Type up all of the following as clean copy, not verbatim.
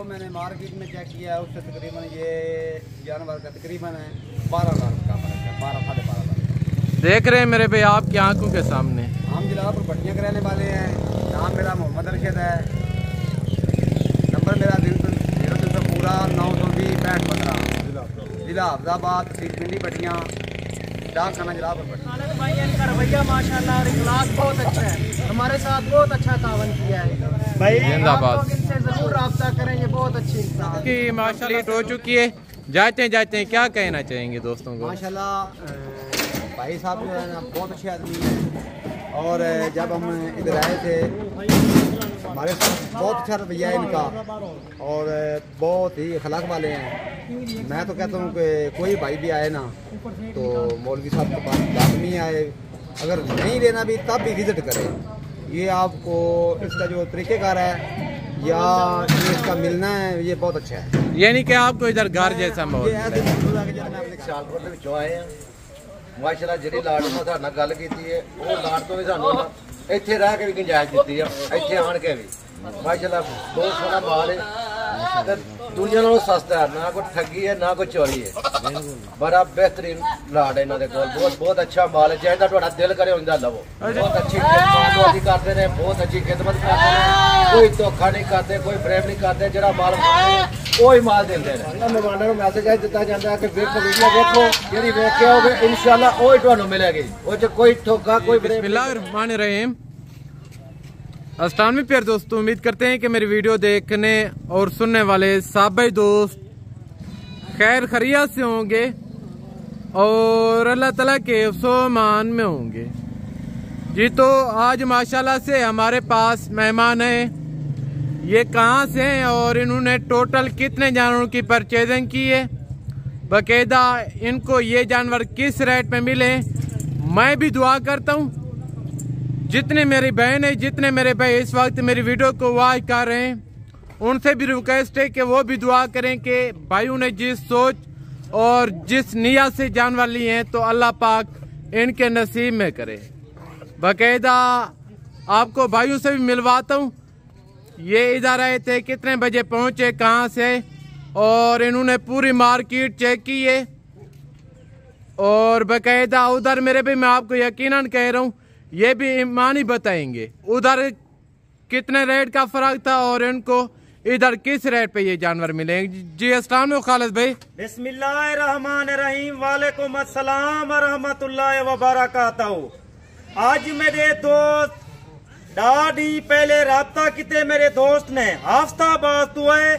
जो मैंने मार्केट में चेक किया है उससे तकरीबन ये जानवर का तकरीबन 12 लाख का फर्क है, 12 साढ़े 12 लाख। देख रहे हैं मेरे भाई आपकी आंखों के सामने। हम जलालपुर भट्टियाँ कराने वाले हैं। नाम मेरा मोहम्मद अरशद है। नंबर मेरा 03 पूरा 920 6515, जिला हफ्जाबाद, तहसील पिंडी भट्टियाँ, डाक खाना जलालपुर भट्टियाँ। भाई इनका रवैया माशाल्लाह और इखलास बहुत अच्छा है, हमारे साथ बहुत अच्छा तावन किया है भाई। जिंदाबाद। इनसे जरूर रब्ता करें, ये बहुत अच्छी इंसान कि माशाल्लाह लेट हो चुकी है। जाते जाते क्या कहना चाहेंगे दोस्तों को? माशाल्लाह भाई साहब जो है ना बहुत अच्छे आदमी हैं। और जब हम इधर आए थे हमारे साथ बहुत अच्छा रवैया है इनका और बहुत ही अखलाक वाले हैं। मैं तो कहता हूँ कि कोई भाई भी आए ना तो मौलवी साहब के पास लाजमी आए, अगर नहीं लेना भी तब भी विजिट करें। ये आपको इसका जो तरीक़ेकार है या इसका मिलना है ये बहुत अच्छा है। यानी कि आपको इधर घर जैसा माहौल माशाल्लाह जी लाड ने साडे नाल गल कीती है वो लाड तो भी सानू इत्थे रह के भी गुंजाइश दित्ती है, इत्थे आण के भी माशाल्लाह बहुत सोहना माल है ते दुनिया नालों सस्ता है, ना कोई ठगी है ना कोई चोरी है। बड़ा बेहतरीन लाड है इन्हां दे कोल, बहुत बहुत अच्छा माल है। चाहे तुहाडा दिल करे उंदा लवो। बहुत अच्छी खिदमत करते हैं, बहुत अच्छी खिदमत करते हैं, कोई धोखा नहीं करते, कोई प्रेम नहीं करते। जरा माल वही माल देंगे। मेहमानों को मैसेज दिता जाता है कि देखो वीडियो देखो, जी वेखे होगे इंशाल्लाह वही तुहानू मिलेगी, वो कोई धोखा कोई प्रेम। बिस्मिल्लाहिर्रहमानिर्रहीम। अस्सलाम वालेकुम प्यारे दोस्तों, उम्मीद करते हैं कि मेरी वीडियो देखने और सुनने वाले सब भाई दोस्त खैर खैरियत से होंगे और अल्लाह ताला के मान में होंगे जी। तो आज माशाल्लाह से हमारे पास मेहमान हैं। ये कहाँ से हैं और इन्होंने टोटल कितने जानवरों की परचेजिंग की है, बाकायदा इनको ये जानवर किस रेट में मिले। मैं भी दुआ करता हूँ जितने मेरी बहन है, जितने मेरे भाई इस वक्त मेरी वीडियो को वॉच कर रहे हैं, उनसे भी रिक्वेस्ट है कि वो भी दुआ करें कि भाइयों ने जिस सोच और जिस नियत से जानवर लिए हैं तो अल्लाह पाक इनके नसीब में करे। बाकायदा आपको भाइयों से भी मिलवाता हूँ। ये इधर आए थे, कितने बजे पहुंचे, कहाँ से, और इन्होंने पूरी मार्केट चेक की है और बाकायदा उधर मेरे भी मैं आपको यकीनन कह रहा हूँ ये भी ईमान ही बताएंगे उधर कितने रेट का फर्क था और इनको इधर किस रेट पे ये जानवर मिलेंगे। जी अस्सलाम वालेकुम खालिद भाई। बिस्मिल्लाहिर्रहमानिर्रहीम। वालेकुम अस्सलाम व रहमतुल्लाहि व बरकातहू। आज मेरे दोस्त दादी पहले राब्ता किते मेरे दोस्त ने हफ्ताबाद तो है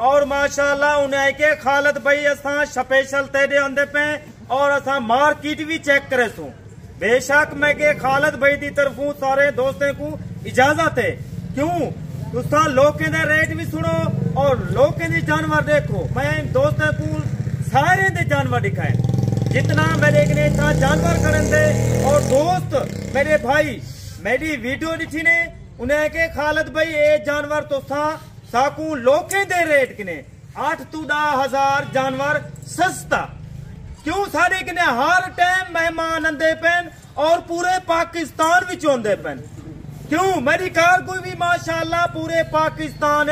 और माशाल्लाह उन्हें के खालिद भाई असा स्पेशल तेरे आंदे पे और असा मार्केट भी चेक करे सू। बेशक मैं के खालिद भाई की तरफों सारे दोस्तों को इजाजत है, क्यों तुसा लोकें दे रेट भी सुनो और लोकें दी जानवर देखो। मैं दोस्तों को सारे दे जानवर दिखाए जितना मेरे के इतना जानवर करन दे। और दोस्त मेरे भाई मेरी वीडियो दिखी ने उन्हें के खालिद भाई ये जानवर तो साकू लोकें दे रेट किने 8 to 10,000 जानवर सस्ता, क्यों सारे किने हर टाइम मेहमान आंदे पेन और पूरे पाकिस्तान विच आंदे पेन। क्यों मेरी कार कोई भी माशाल्लाह पूरे पाकिस्तान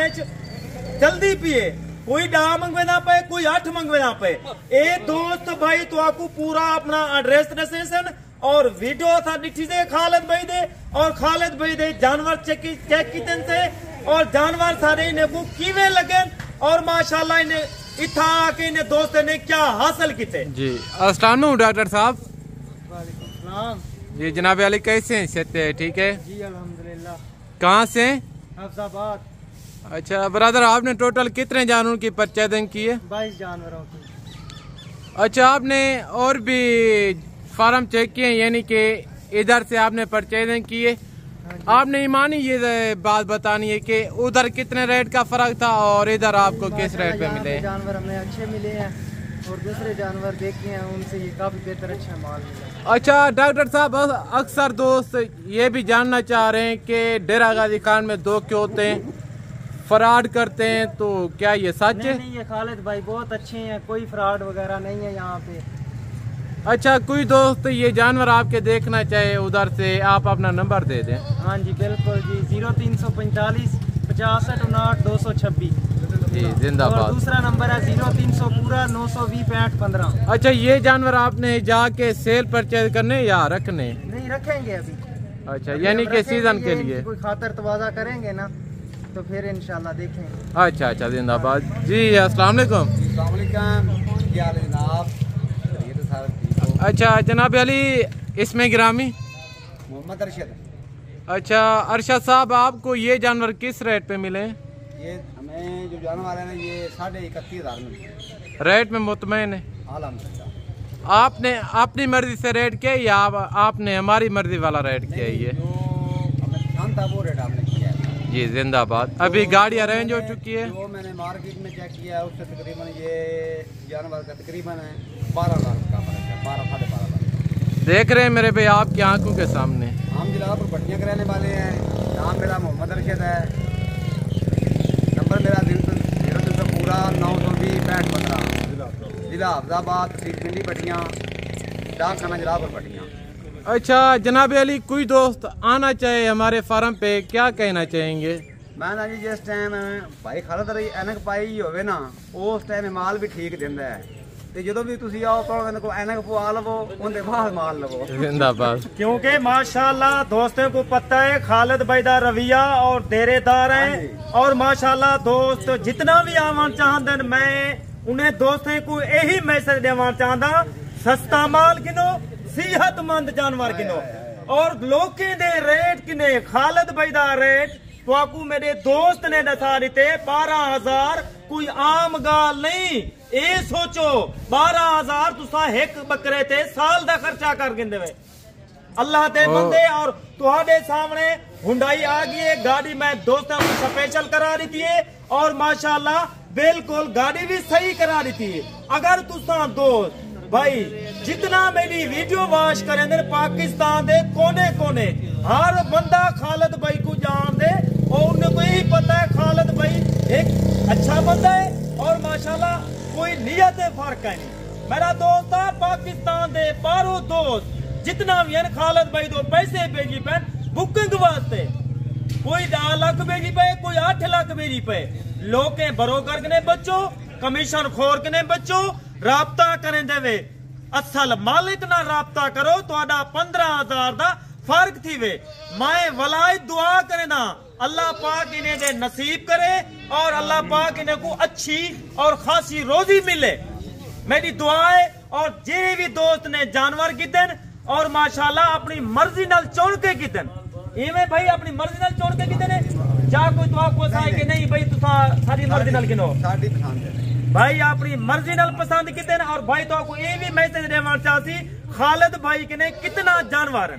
जल्दी पिए, कोई 10 मंगवेना पे, कोई 8 मंगवेना पे। ए दोस्त भाई तो आपको पूरा अपना एड्रेस दसेसन और वीडियो था दिखी से खालिद भाई दे और खालिद भाई दे जानवर चेक कितन से और जानवर सारे इन्हें को किवे लगे और माशाल्लाह इन्हें इतना आके इन्हें दोस्त ने क्या हासिल किते। जी अस्सलाम वालेकुम डॉक्टर साहब। वालेकुम जी जनाब अली कैसे हैं, सेहत है ठीक है? जी अल्हम्दुलिल्लाह। कहाँ से? हफ्जाबाद। अच्छा ब्रदर आपने टोटल कितने जानवरों की परचेजिंग की है? 22 जानवरों की। अच्छा आपने और भी फार्म चेक किए यानी कि इधर से आपने परचेजिंग की है? आपने ईमानी ये बात बतानी है कि उधर कितने रेट का फर्क था और इधर आपको किस रेट पे मिले? जानवर हमें अच्छे मिले हैं और दूसरे जानवर देखे हैं उनसे ये काफी बेहतर अच्छा माल मिला। अच्छा डॉक्टर साहब अक्सर दोस्त ये भी जानना चाह रहे हैं कि डेरा गाजी खान में धोखे होते हैं, फ्रॉड करते हैं, तो क्या ये सच है? नहीं ये खालिद भाई बहुत अच्छे हैं, कोई फ्रॉड वगैरह नहीं है यहाँ पे। अच्छा कोई दोस्त ये जानवर आपके देखना चाहे उधर से आप अपना नंबर दे दें। हाँ जी बिल्कुल जी 0345 65 59 226। जी और जिंदाबाद। दूसरा नंबर है 0300 पूरा 920 65 15। अच्छा, ये जानवर आपने जाके सेल परचेज करने या रखने? नहीं रखेंगे अभी। अच्छा, यानी कि सीजन के लिए कोई खातर तवाज़ा करेंगे ना तो फिर इंशाल्लाह देखेंगे। अच्छा अच्छा जिंदाबाद जी। अस्सलाम वालेकुम। क्या हाल है जनाब? ये तो सारा ठीक हो। अच्छा जनाब अली, इसमें गिरामी। मोहम्मद अरशद। अच्छा अरशद साहब, आपको ये जानवर किस रेट पे मिले? ये हमें जो जानवर है ना ये 31,500 में रेट में मुतमईन है? अल्हम्दुलिल्लाह। आपने अपनी मर्जी से रेट किया या आपने हमारी मर्जी वाला रेट किया? ये जो हमें पसंद था वो रेट आपने किया है। जी जिंदाबाद। अभी गाड़ी अरेंज हो चुकी है? जो मैंने मार्केट में चेक किया है उससे तकरीबन ये जानवर का तकरीबन 12 लाख का फर्क है, 12 साढ़े 12 लाख। देख रहे हैं मेरे भाई आपकी आंखों के सामने। हम जलालपुर भट्टियाँ के रहने वाले हैं। नाम मेरा मोहम्मद अरशद है। नंबर मेरा 0300 पूरा 920 65 15, जिला अफजाबाद, तहसील पिंडी भट्टियाँ, डाक खाना जलालपुर भट्टियाँ। अच्छा जनाब अली, कोई दोस्त आना चाहे हमारे फार्म पे, क्या कहना चाहेंगे? मैं ना जी जिस टाइम भाई खालद रही एनक पाई होवे ना उस टाइम माल भी ठीक दिंदा है ते ਜਦੋਂ भी तुसी आओ कहोगे को एनक पवा लवो उनके बाद माल लवो। जिंदाबाद। क्योंकि माशाल्लाह दोस्तों को पता है खालिद भाई दा रवैया और देरेदार है। और माशाल्लाह दोस्त जितना भी आवन चाहते मैं उन्हें दोस्तों को यही मैसेज देना चाहता, सस्ता माल किनो, सेहतमंद जानवर किनो और लोकें दे रेट किने। खालिद भाई दा रेट तो मेरे दोस्त ने दसा दिते 12,000, कोई आम गाल नहीं। ये सोचो 12,000 तुसा एक बकरे ते साल दा खर्चा कर गिंदे वे अल्लाह ते बंदे। और तुहाडे सामने हुंडाई आ गई है गाड़ी, मैं दोस्तों को स्पेशल करा दी थी और माशाल्लाह बिल्कुल गाड़ी भी सही करा दी थी। अगर तुसा दोस्त भाई जितना मेरी वीडियो वॉच करेंगे पाकिस्तान दे कोने कोने हर बंदा खालिद भाई को जान दे और उन्हें को यही पता है खालिद भाई एक अच्छा बंदा है और माशाल्लाह कोई नियत फर्क है नहीं। मेरा दोस्त है पाकिस्तान दे बारो दोस्त जितना भी है खालिद भाई दो पैसे भेजी पे बुकिंग वास्ते, कोई 10 लाख भेजी पे, कोई 8 लाख भेजी पे। लोग बरोकर ने बच्चो, कमीशन खोर ने बच्चो, राबता करें देवे असल मालिक ना राबता करो तो 15,000 दा फर्क थी वे। मैं वलायत दुआ करे ना अल्लाह पाक इन्हें दे नसीब करे और अल्लाह पाक इन्हें को अच्छी और खासी रोजी मिले, मेरी दुआ है। और जे भी दोस्त ने जानवर कितन और माशाल्लाह अपनी मर्जी नाल चुन के कितन, इवें भाई अपनी मर्जी नाल चुन के कितन है जा कोई दुआ को साई के नहीं भाई तुसा सारी मर्जी नाल किनो साडी पसंद है भाई अपनी मर्जी नाल पसंद किते न। और भाई तो आपको ये भी मैसेज देना चाहती खालिद भाई के ने कितना जानवर है।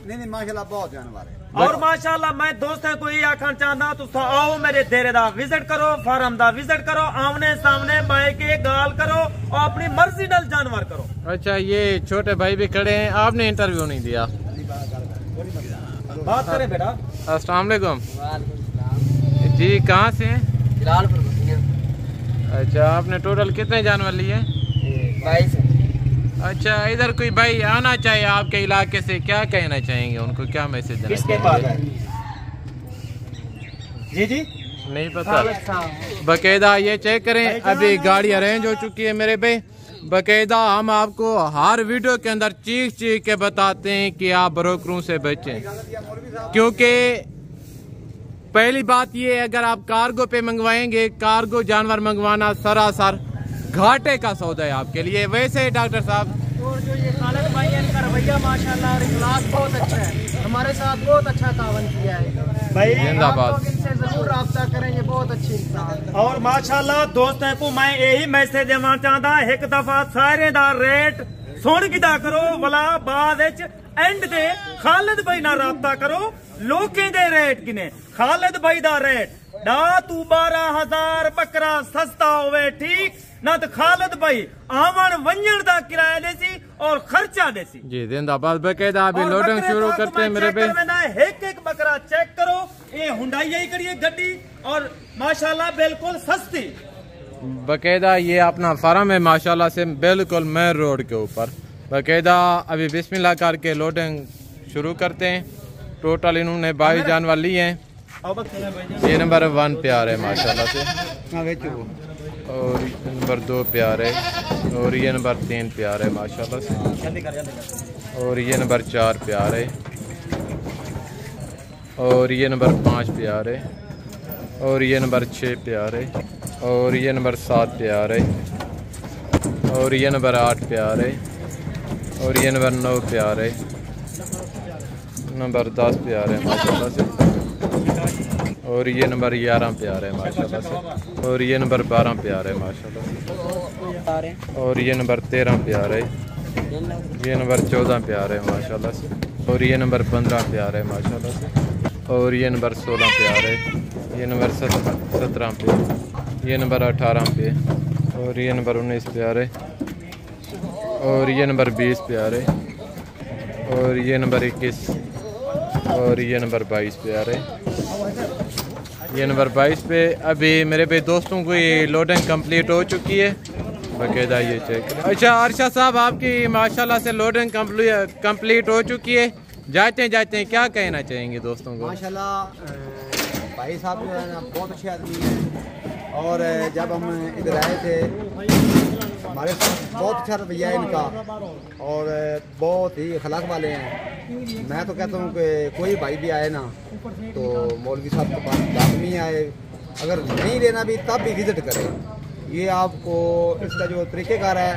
नहीं माशाल्लाह बहुत जानवर है। और माशाल्लाह मैं दोस्तों को ये आखना चाहता तुम आओ मेरे डेरे दा विजिट करो, फार्म दा विजिट करो, आमने सामने बाय के गाल करो और अपनी मर्जी नाल जानवर करो। अच्छा ये छोटे भाई भी खड़े हैं, आपने इंटरव्यू नहीं दिया? बात करें बेटा। अस्सलाम वालेकुम जी, कहाँ से हैं? जलालपुर। अच्छा आपने टोटल कितने जानवर लिए? 22। अच्छा इधर कोई भाई आना चाहिए आपके इलाके से, क्या कहना चाहेंगे उनको, क्या मैसेज देना किसके पास है? जी जी नहीं पता? बकायदा ये चेक करें, अभी गाड़ी अरेंज हो चुकी है मेरे भाई। बकायदा हम आपको हर वीडियो के अंदर चीख चीख के बताते हैं कि आप ब्रोकरों से बचें, क्योंकि पहली बात ये अगर आप कार्गो पे मंगवाएंगे, कार्गो जानवर मंगवाना सरासर घाटे का सौदा है आपके लिए। वैसे डॉक्टर साहब और जो ये खालिद भाई है इनका रवैया माशाल्लाह और इखलास बहुत अच्छा है, हमारे साथ बहुत अच्छा तावन किया है भाई। जिंदाबाद। इनसे जरूर राब्ता करें, ये बहुत अच्छी इंसान है। और माशाल्लाह दोस्तों को मैं यही मैसेज देना चाहता, एक दफा सारे दा रेट सुन गिदा करो वाला बाद एंड दे खालिद भाई ना राब्ता करो। लोकें दे रेट किने, खालिद भाई दा रेट ना तू 12,000 बकरा सस्ता होवे ठीक ना तो खालिद भाई आवन वंजन दा किराया देसी और खर्चा देसी। जी जिंदाबाद। बकायदा अभी लोडिंग शुरू करते हैं मेरे पे। एक एक बकरा चेक करो, ये हुंडाई ही करिए गड्डी और माशाल्लाह बिल्कुल सस्ती। बकायदा ये अपना फार्म है माशाल्लाह से बिल्कुल मेन रोड के ऊपर। बकायदा अभी बिस्मिल्लाह करके लोडिंग शुरू करते हैं। टोटल इन्होंने 22 जानवर लिए हैं ये नंबर 1 प्यार है माशाल्लाह से, वो और नंबर 2 प्यार है, और ये नंबर 3 प्यार है माशाल्लाह से, और ये नंबर 4 प्यार है, और ये नंबर 5 प्यार है, और ये नंबर 6 प्यार है, और ये नंबर 7 प्यार है, और ये नंबर 8 प्यार है, और ये नंबर 9 प्यार है, नंबर 10 प्यार है माशाल्लाह से, और ये नंबर 11 प्यार है माशाल्लाह से, और ये नंबर 12 प्यार है माशाल्लाह से, और ये नंबर 13 प्यार है, ये नंबर 14 प्यार है माशाल्लाह से, और ये नंबर 15 प्यार है माशाल्लाह से, और ये नंबर 16 प्यार है, ये नंबर 17 पे, ये नंबर 18 पे, और ये नंबर 19 प्यार है, और ये नंबर 20 प्यार है, और ये नंबर 21, और ये नंबर 22 प्यार है। ये नंबर 22 पे अभी मेरे पे दोस्तों को ये लोडिंग कंप्लीट हो चुकी है, बाकायदा ये चेक करें। अच्छा अरशद साहब, आपकी माशाल्लाह से लोडिंग कंप्लीट हो चुकी है, जाते जाते क्या कहना चाहेंगे दोस्तों को? माशाल्लाह भाई साहब जो है ना बहुत अच्छे आदमी हैं, और जब हम इधर आए थे हमारे साथ बहुत अच्छा रवैया है इनका, और बहुत ही अखलाक वाले हैं। मैं तो कहता हूँ कि कोई भाई भी आए ना तो मौलवी साहब के पास लाजमी आए, अगर नहीं लेना भी तब भी विजिट करें। ये आपको इसका जो तरीक़ेकार है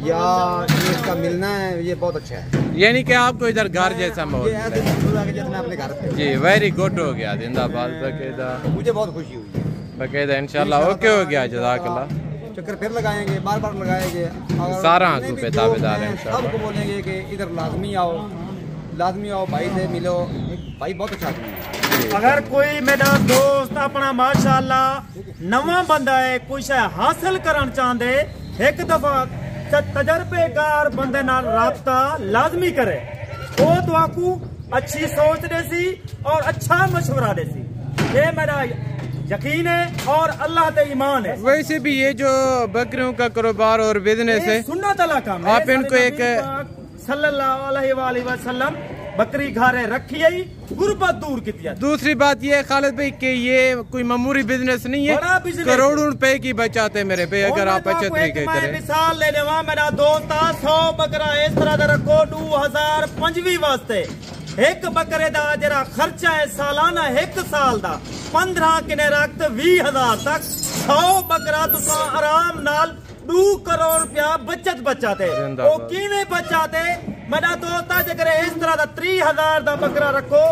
या ये इसका मिलना है ये बहुत अच्छा है, यानी कि आपको इधर घर जैसा माहौल ये ऐसे जैसे मैं अपने घर पे। जी वेरी गुड हो गया, जिंदाबाद, बाकायदा मुझे बहुत खुशी हुई है, बाकायदा इंशाल्लाह ओके हो गया, जज़ाकल्लाह। चक्कर फिर लगाएंगे, बार बार लगाएंगे, सारा आंखों पे दावेदार है इंशाल्लाह। सबको बोलेंगे कि इधर लाजमी आओ भाई से मिलो, भाई बहुत अच्छा आदमी है। अगर कोई मेरा दोस्त अपना माशाल्लाह नवा बंदा है कुछ हासिल करना चाहते, एक दफा तजर्बेकार बंदे नाल राब्ता लाजमी करे, वो तो आपको अच्छी सोच देसी और अच्छा मशवरा देसी, ये मेरा यकीन है और अल्लाह ते ईमान है। वैसे भी ये जो बकरियों का कारोबार और बिजनेस है सुन्नत अल्लाह का, आप इनको एक सल्लल्लाहु अलैहि वसल्लम बकरी घारे रखी है, गुर्बत दूर की। दूसरी बात ये खालिद भाई कि ये कोई मामूली बिजनेस नहीं है, करोड़ों रुपए की बचाते हैं मेरे पे, अगर आप अच्छे तरीके करें। मिसाल ले लेवा, मेरा दोस्त 100 बकरा इस तरह का रखो 2025 वास्ते, एक बकरे दा जरा खर्चा है सालाना 1 साल दा 15 किने रख 20,000 तक 100 बकरा तुसा आराम नाल 2 करोड़ रुपया बचत बचाते, वो किने बचाते? मेरा दोस्त जगह इस तरह का 30,000 दा बकरा रखो,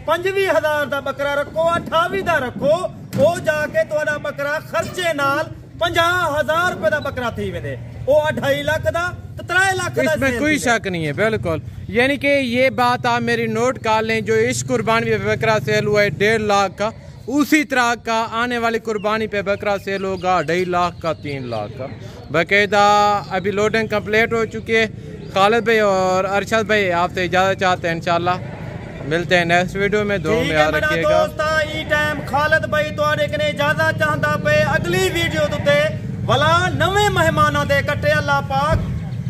25,000 दा बकरा रखो, 28 दा रखो, वो जाके तुहाडा बकरा खर्चे नाल 50,000 रुपए दा बकरा थी वेंदे, वो 2.5 लाख दा 3 लाख दा। इसमें कोई शक नहीं है, बिल्कुल। यानी कि ये बात आप मेरी नोट कर लें, जो इस कुर्बानी पे बकरा सेल हुआ है 1.5 लाख का, उसी तरह का आने वाली कुर्बानी पे बकरा सेल होगा 2.5 लाख का, 3 लाख का, बाकायदा। अभी लोडिंग कंप्लीट हो चुकी है। खालिद भाई और अरशद भाई आपसे इजाजत चाहते हैं, इंशाल्लाह मिलते हैं नेक्स्ट वीडियो में। दो में याद रखिएगा। टाइम खालिद भाई तुहाडे कने इजाजत चाहता पे अगली वीडियो ते भला नवे मेहमाना दे कट्टे अल्लाह पाक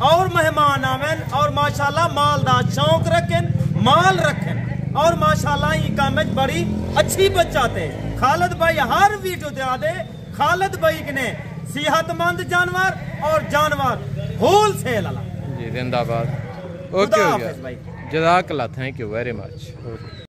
और मेहमान आवन और माशाल्लाह माल दा शौक रखें, माल रखें और माशाल्लाह ये काम बड़ी अच्छी बचाते। खालिद भाई हर वीडियो दे आदे, खालिद भाई कने सेहतमंद जानवर और जानवर होलसेल वाला। जी जिंदाबाद, ओके हो गया, जज़ाकल्लाह, थैंक यू वेरी मच।